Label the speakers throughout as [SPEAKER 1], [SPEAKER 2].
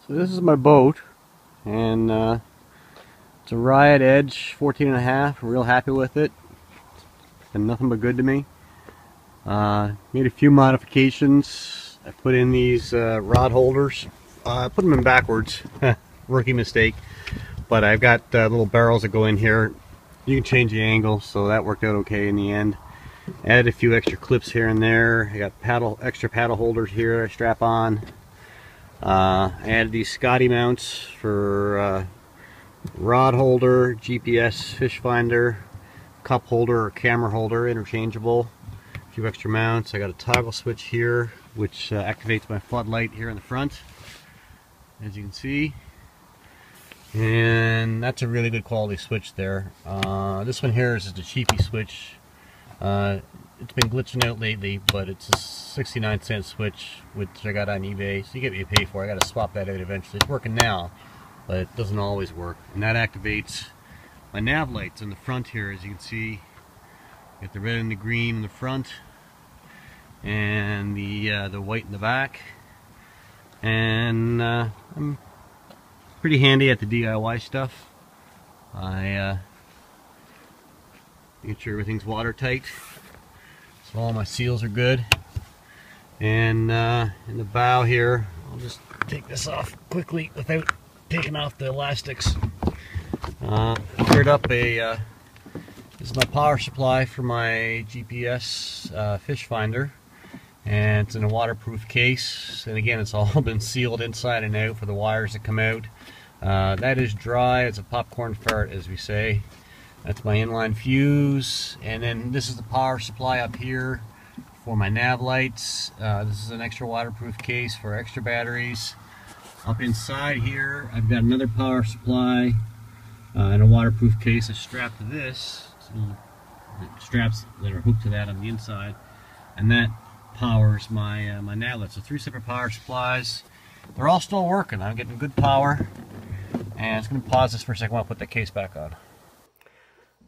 [SPEAKER 1] So this is my boat, and it's a Riot Edge 14.5. I'm real happy with it. It's been nothing but good to me. Made a few modifications. I put in these rod holders. I put them in backwards. Rookie mistake. But I've got little barrels that go in here. You can change the angle, so that worked out okay in the end. Added a few extra clips here and there. I got extra paddle holders here I strap on. I added these Scotty mounts for rod holder, GPS fish finder, cup holder or camera holder, interchangeable. A few extra mounts. I got a toggle switch here which activates my floodlight here in the front, as you can see. And that's a really good quality switch there. This one here is just a cheapy switch. It's been glitching out lately, but it's a 69-cent switch, which I got on eBay, so you get what you pay for. I got to swap that out eventually. It's working now, but it doesn't always work. And that activates my nav lights in the front here, as you can see. You got the red and the green in the front, and the white in the back. And I'm pretty handy at the DIY stuff. I make sure everything's watertight, so all my seals are good. And in the bow here, I'll just take this off quickly without taking off the elastics. Paired up this is my power supply for my GPS fish finder, and it's in a waterproof case. And again, it's all been sealed inside and out for the wires that come out. That is dry. It's a popcorn fart, as we say. That's my inline fuse, and then this is the power supply up here for my nav lights. This is an extra waterproof case for extra batteries. Up inside here, I've got another power supply and a waterproof case that's strapped to this. So straps that are hooked to that on the inside, and that powers my my nav lights. So 3 separate power supplies. They're all still working. I'm getting good power. And it's going to pause this for a second while I put the case back on.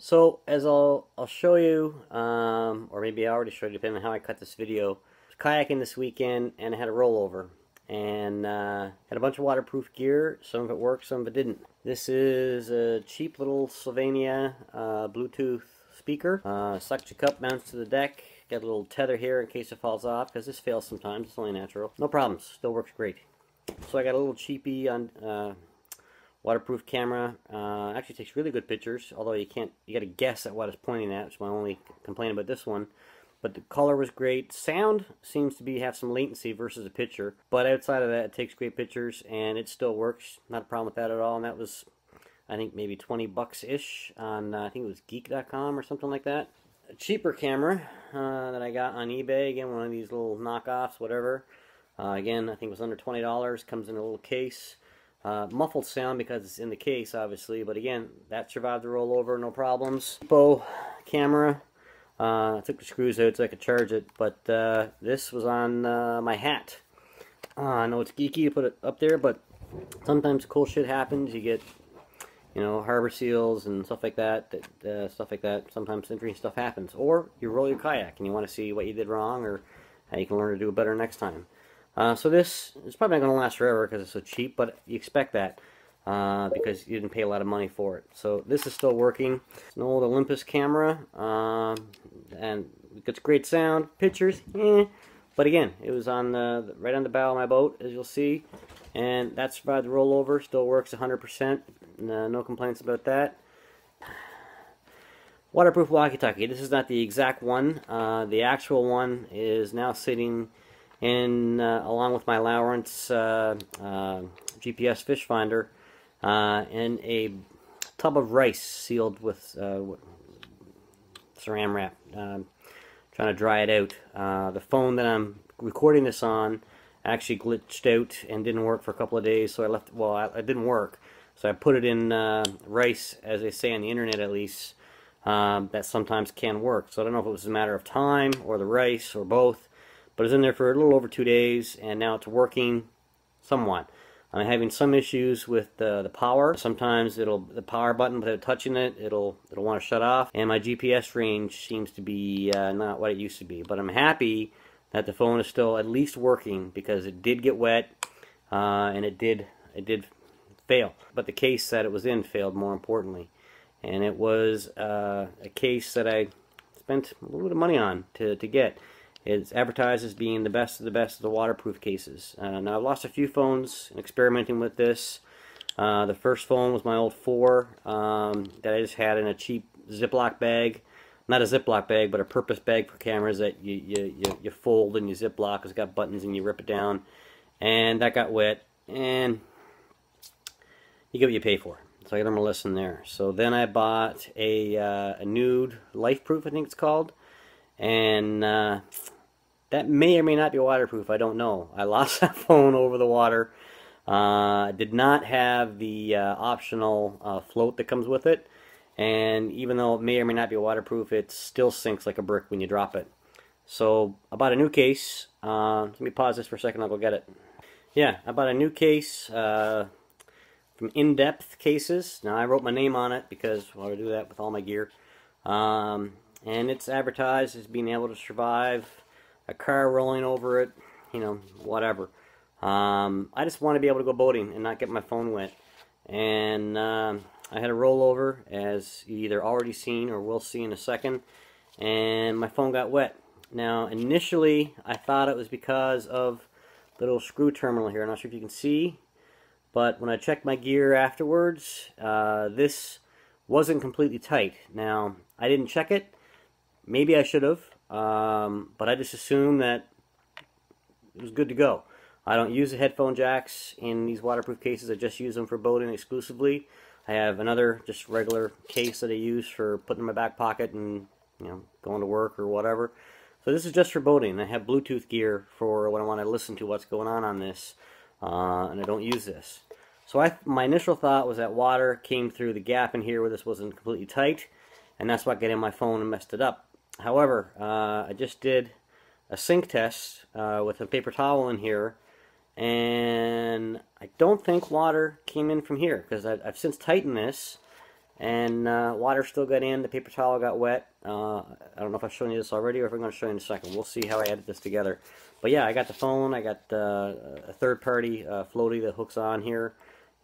[SPEAKER 1] So, as I'll show you, or maybe I already showed you, depending on how I cut this video. I was kayaking this weekend, and I had a rollover, and had a bunch of waterproof gear. Some of it worked, some of it didn't. This is a cheap little Sylvania Bluetooth speaker. Suction cup mounts to the deck. Got a little tether here in case it falls off, because this fails sometimes. It's only natural. No problems. Still works great. So I got a little cheapy on waterproof camera. Actually takes really good pictures, although you got to guess at what it's pointing at, which is my only complaint about this one. But the color was great. Sound seems to have some latency versus a picture, but outside of that, it takes great pictures, and it still works. Not a problem with that at all. And that was, I think, maybe 20 bucks-ish on, I think it was geek.com or something like that. A cheaper camera that I got on eBay, again, one of these little knockoffs, whatever. Again, I think it was under $20, comes in a little case. Muffled sound because it's in the case, obviously, but again, that survived the rollover, no problems. Bow camera, I took the screws out so I could charge it, but this was on my hat. I know it's geeky to put it up there, but sometimes cool shit happens. You get, you know, harbor seals and stuff like that. Sometimes interesting stuff happens. Or you roll your kayak and you want to see what you did wrong or how you can learn to do it better next time. So this is probably not going to last forever because it's so cheap, but you expect that because you didn't pay a lot of money for it. So this is still working. It's an old Olympus camera, and it gets great sound, pictures, but again, it was on right on the bow of my boat, as you'll see, and that survived the rollover. Still works 100%. No complaints about that. Waterproof walkie-talkie. This is not the exact one. The actual one is now sitting in along with my Lowrance GPS fish finder in a tub of rice sealed with saran wrap, trying to dry it out. The phone that I'm recording this on actually glitched out and didn't work for a couple of days, so I left, well, it didn't work, so I put it in rice, as they say on the internet at least. That sometimes can work, so I don't know if it was a matter of time or the rice or both. But it's in there for a little over 2 days, and now it's working somewhat. I'm having some issues with the power. Sometimes the power button, without touching it, it'll want to shut off. And my GPS range seems to be not what it used to be. But I'm happy that the phone is still at least working because it did get wet, and it did it did fail. But the case that it was in failed, more importantly. And it was a case that I spent a little bit of money on to get. It's advertised as being the best of the waterproof cases. Now, I've lost a few phones in experimenting with this. The first phone was my old 4 that I just had in a cheap Ziploc bag. Not a Ziploc bag, but a purpose bag for cameras that you fold and you Ziploc. It's got buttons and you rip it down. And that got wet, and you get what you pay for. So I got them a lesson there. So then I bought a Nude Lifeproof, I think it's called. And that may or may not be waterproof, I don't know. I lost that phone over the water. Did not have the optional float that comes with it. And even though it may or may not be waterproof, it still sinks like a brick when you drop it. So I bought a new case. Let me pause this for a second, I'll go get it. Yeah, I bought a new case from In-Depth Cases. Now I wrote my name on it because I do that with all my gear. And it's advertised as being able to survive a car rolling over it, you know, whatever. I just want to be able to go boating and not get my phone wet. And I had a rollover, as you either already seen or will see in a second, and my phone got wet. Now, initially, I thought it was because of the little screw terminal here. I'm not sure if you can see, but when I checked my gear afterwards, this wasn't completely tight. Now, I didn't check it. Maybe I should have, but I just assumed that it was good to go. I don't use the headphone jacks in these waterproof cases. I just use them for boating exclusively. I have another just regular case that I use for putting in my back pocket and, you know, going to work or whatever. So this is just for boating. I have Bluetooth gear for when I want to listen to what's going on this, and I don't use this. So my initial thought was that water came through the gap in here where this wasn't completely tight, and that's what got in my phone and messed it up. However, I just did a sink test with a paper towel in here, and I don't think water came in from here because I've since tightened this, and water still got in. The paper towel got wet. I don't know if I've shown you this already or if I'm going to show you in a second. We'll see how I edit this together. But yeah, I got the phone. I got a third-party floaty that hooks on here.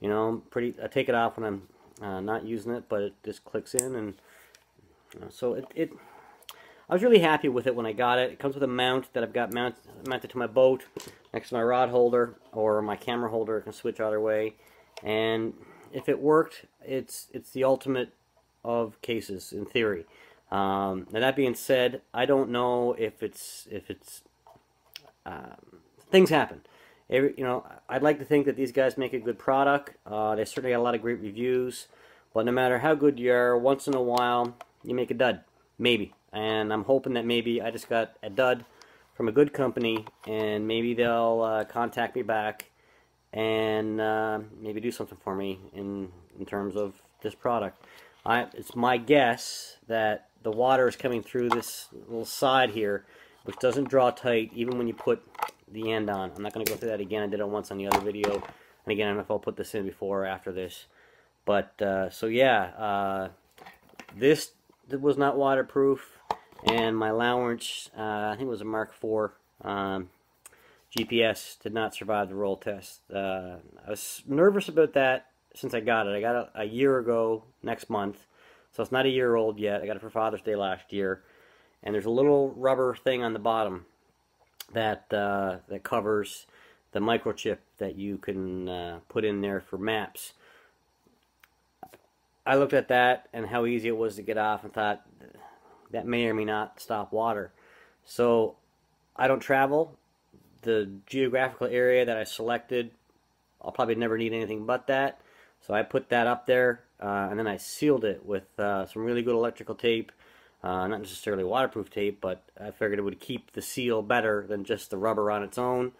[SPEAKER 1] You know, I take it off when I'm not using it, but it just clicks in, and so I was really happy with it when I got it. It comes with a mount that I've got mounted to my boat next to my rod holder or my camera holder. It can switch either way. And if it worked, it's the ultimate of cases in theory. Now that being said, I don't know if it's things happen. You know, I'd like to think that these guys make a good product. They certainly got a lot of great reviews. But no matter how good you are, once in a while you make a dud, maybe. And I'm hoping that maybe I just got a dud from a good company, and maybe they'll contact me back and maybe do something for me in terms of this product. It's my guess that the water is coming through this little side here, which doesn't draw tight even when you put the end on. I'm not going to go through that again. I did it once on the other video. And again, I don't know if I'll put this in before or after this. But, so yeah, this was not waterproof. And my Lowrance, I think it was a Mark IV GPS, did not survive the roll test. I was nervous about that since I got it. I got it a year ago next month, so it's not a year old yet. I got it for Father's Day last year. And there's a little rubber thing on the bottom that that covers the microchip that you can put in there for maps. I looked at that and how easy it was to get off and thought, that may or may not stop water. So I don't travel. The geographical area that I selected, I'll probably never need anything but that. So I put that up there, and then I sealed it with some really good electrical tape. Not necessarily waterproof tape, but I figured it would keep the seal better than just the rubber on its own.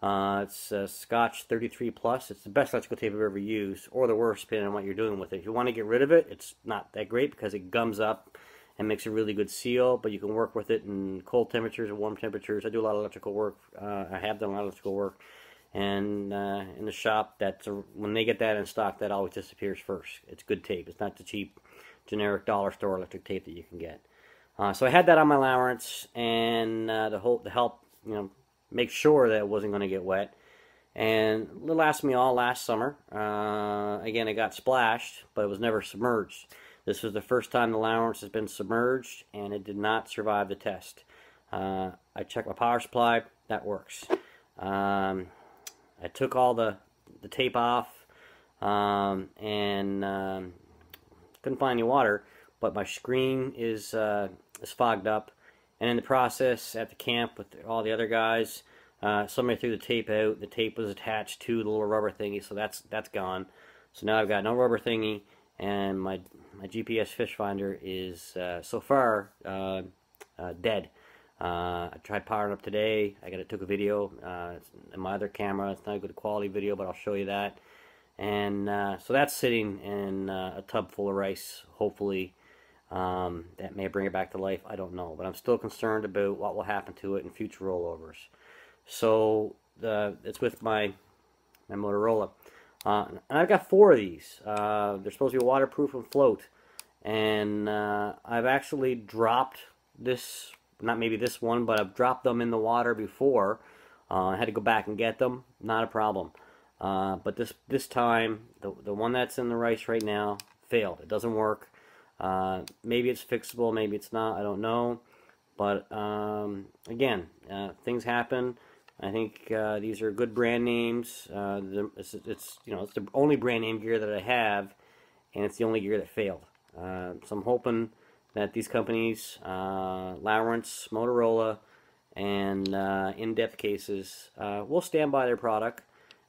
[SPEAKER 1] It's Scotch 33 Plus. It's the best electrical tape I've ever used, or the worst, depending on what you're doing with it. If you want to get rid of it, it's not that great because it gums up and makes a really good seal, but you can work with it in cold temperatures or warm temperatures. I do a lot of electrical work. I have done a lot of electrical work. And in the shop, when they get that in stock, that always disappears first. It's good tape. It's not the cheap, generic dollar store electric tape that you can get. So I had that on my Lowrance, and to help, you know, make sure that it wasn't going to get wet. And it lasted me all last summer. Again, it got splashed, but it was never submerged. This was the first time the Lowrance has been submerged, and it did not survive the test. I checked my power supply, that works. I took all the tape off, and couldn't find any water, but my screen is fogged up. And in the process, at the camp with all the other guys, somebody threw the tape out. The tape was attached to the little rubber thingy, so that's gone. So now I've got no rubber thingy, and my GPS fish finder is so far dead. I tried powering up today. Took a video in my other camera. It's not a good quality video, but I'll show you that. And so that's sitting in a tub full of rice, hopefully. That may bring it back to life, I don't know. But I'm still concerned about what will happen to it in future rollovers. So it's with my Motorola. And I've got 4 of these. They're supposed to be waterproof and float. And I've actually dropped this, not maybe this one, but I've dropped them in the water before. I had to go back and get them. Not a problem. But this time, the one that's in the rice right now failed. It doesn't work. Maybe it's fixable, maybe it's not, I don't know. But again, things happen. I think these are good brand names. It's the only brand name gear that I have, and it's the only gear that failed. So I'm hoping that these companies, Lowrance, Motorola, and In-Depth Cases, will stand by their product,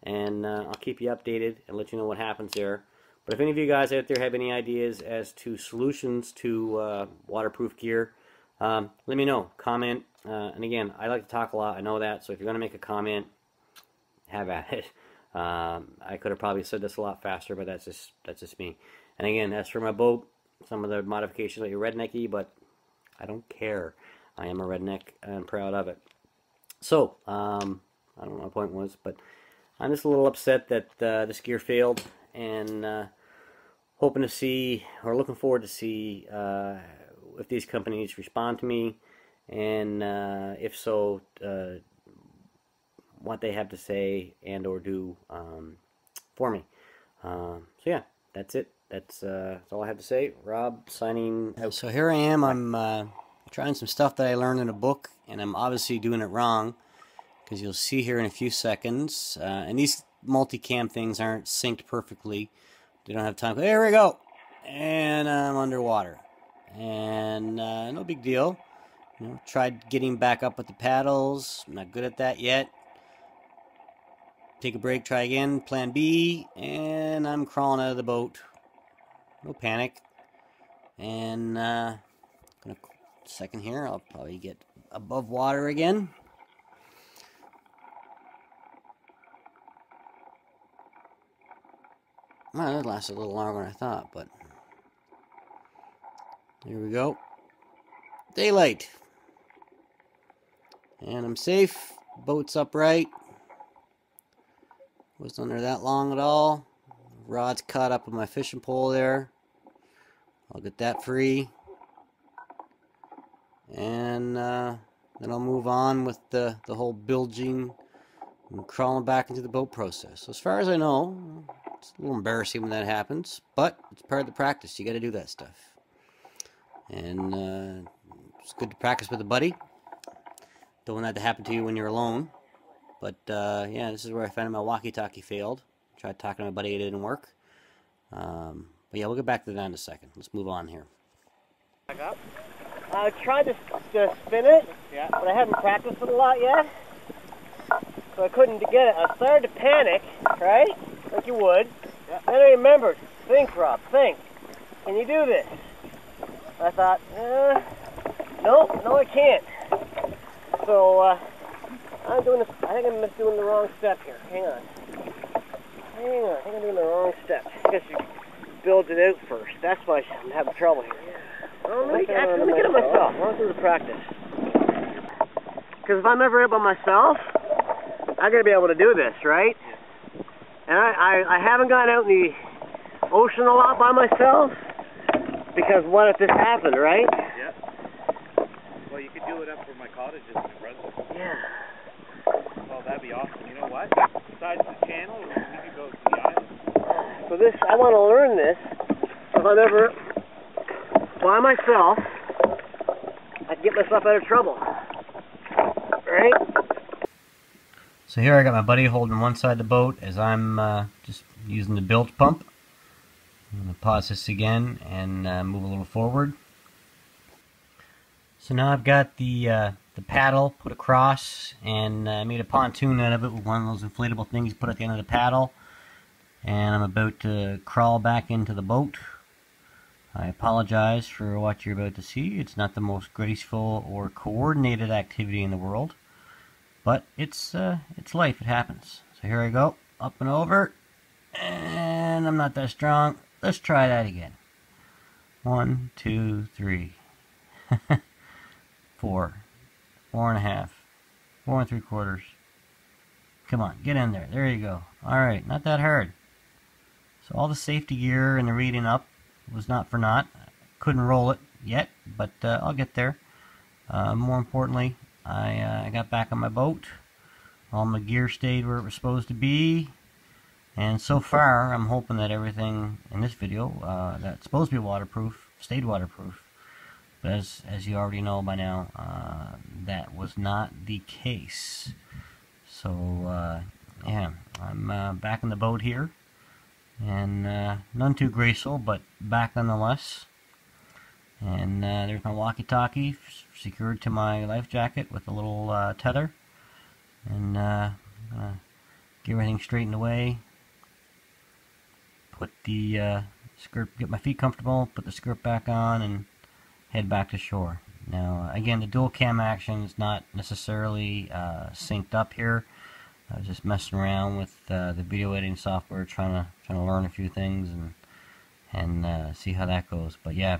[SPEAKER 1] and I'll keep you updated and let you know what happens there. But if any of you guys out there have any ideas as to solutions to waterproof gear, let me know. Comment. And again, I like to talk a lot. I know that. So if you're going to make a comment, have at it. I could have probably said this a lot faster, but that's just me. And again, as for my boat, some of the modifications are rednecky, but I don't care. I am a redneck and proud of it. So I don't know what my point was, but I'm just a little upset that this gear failed, and hoping to see, or looking forward to see, if these companies respond to me, and if so, what they have to say and or do for me. So yeah, that's it. That's all I have to say. Rob signing out. So here I am. I'm trying some stuff that I learned in a book, and I'm obviously doing it wrong, because you'll see here in a few seconds. And these multicam things aren't synced perfectly. They don't have time. There we go. And I'm underwater. And no big deal. You know, tried getting back up with the paddles. I'm not good at that yet. Take a break, try again. Plan B. And I'm crawling out of the boat. No panic. And second here, I'll probably get above water again. Well, that lasted a little longer than I thought, but here we go. Daylight. And I'm safe. Boat's upright. Wasn't under that long at all. Rod's caught up with my fishing pole there. I'll get that free. And then I'll move on with the whole bilging and crawling back into the boat process. So as far as I know, it's a little embarrassing when that happens, but it's part of the practice. You got to do that stuff. And it's good to practice with a buddy. Don't want that to happen to you when you're alone. But yeah, this is where I found my walkie-talkie failed. Tried talking to my buddy, it didn't work. But yeah, we'll get back to that in a second. Let's move on here.
[SPEAKER 2] Back up. I tried to spin it, yeah, but I haven't practiced it a lot yet, so I couldn't get it. I started to panic, right, like you would. Yeah. Then I remembered, think, Rob, think. Can you do this? I thought, no, I can't. So I'm doing this. I think I'm doing the wrong step here. Hang on. I think I'm doing the wrong step. I guess you build it out first. That's why I'm having trouble here. Let me get it myself. I want to do the practice. Because if I'm ever out by myself, I'm going to be able to do this, right? And I haven't gone out in the ocean a lot by myself, because what if this happened, right?
[SPEAKER 3] Yeah. Well, you could do it up where my cottage is in New Brunswick.
[SPEAKER 2] Yeah.
[SPEAKER 3] Oh, that'd be awesome. You know what? Besides the channel, we could go to the island.
[SPEAKER 2] So this, I want to learn this. If I'm ever by myself, I can get myself out of trouble. Right?
[SPEAKER 1] So here I got my buddy holding one side of the boat as I'm just using the bilge pump. I'm going to pause this again and move a little forward. So now I've got the paddle put across, and I made a pontoon out of it with one of those inflatable things you put at the end of the paddle. And I'm about to crawl back into the boat. I apologize for what you're about to see. It's not the most graceful or coordinated activity in the world, but it's life. It happens. So here I go, up and over, and I'm not that strong. Let's try that again. 1, 2, 3, 4, 4.5, 4 3/4. Come on, get in there. There you go. All right, not that hard. So all the safety gear and the reading up was not for naught. Couldn't roll it yet, but I'll get there. More importantly, I got back on my boat. All my gear stayed where it was supposed to be. And so far, I'm hoping that everything in this video that's supposed to be waterproof stayed waterproof. But as you already know by now, that was not the case. So yeah, I'm back in the boat here, and none too graceful, but back nonetheless. And there's my walkie-talkie secured to my life jacket with a little tether, and get everything straightened away. Put the skirt, get my feet comfortable, put the skirt back on, and head back to shore. Now, again, the dual cam action is not necessarily synced up here. I was just messing around with the video editing software, trying to learn a few things and see how that goes. But yeah,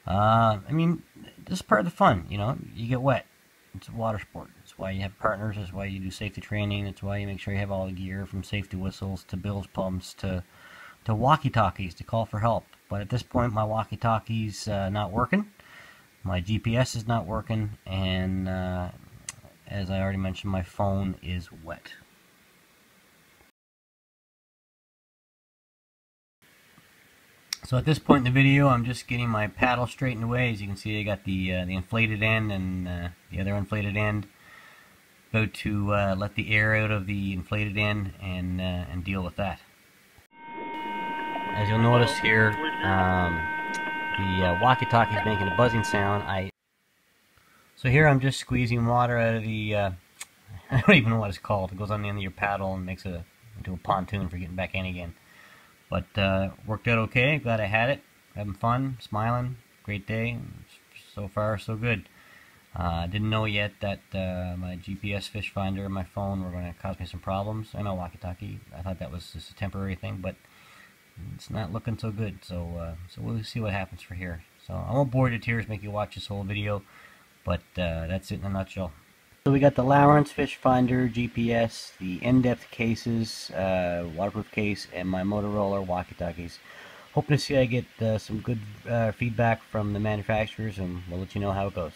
[SPEAKER 1] I mean, this is part of the fun. You know, you get wet. It's a water sport. It's why you have partners. It's why you do safety training. It's why you make sure you have all the gear, from safety whistles to bilge pumps to walkie-talkies to call for help. But at this point, my walkie-talkie's not working. My GPS is not working, and as I already mentioned, my phone is wet. So at this point in the video, I'm just getting my paddle straightened away. As you can see, I got the inflated end and the other inflated end. About to let the air out of the inflated end and deal with that. As you'll notice here, the walkie-talkie is making a buzzing sound. So here I'm just squeezing water out of the, I don't even know what it's called. It goes on the end of your paddle and makes into a pontoon for getting back in again. But worked out okay. Glad I had it. Having fun, smiling. Great day. So far, so good. Didn't know yet that my GPS fish finder and my phone were going to cause me some problems. I know walkie-talkie. I thought that was just a temporary thing, but it's not looking so good. So we'll see what happens for here. So I won't bore you to tears, make you watch this whole video, but that's it in a nutshell. So we got the Lowrance fish finder, GPS, the in-depth cases, waterproof case, and my Motorola walkie-talkies. Hoping to see I get some good feedback from the manufacturers, and we'll let you know how it goes.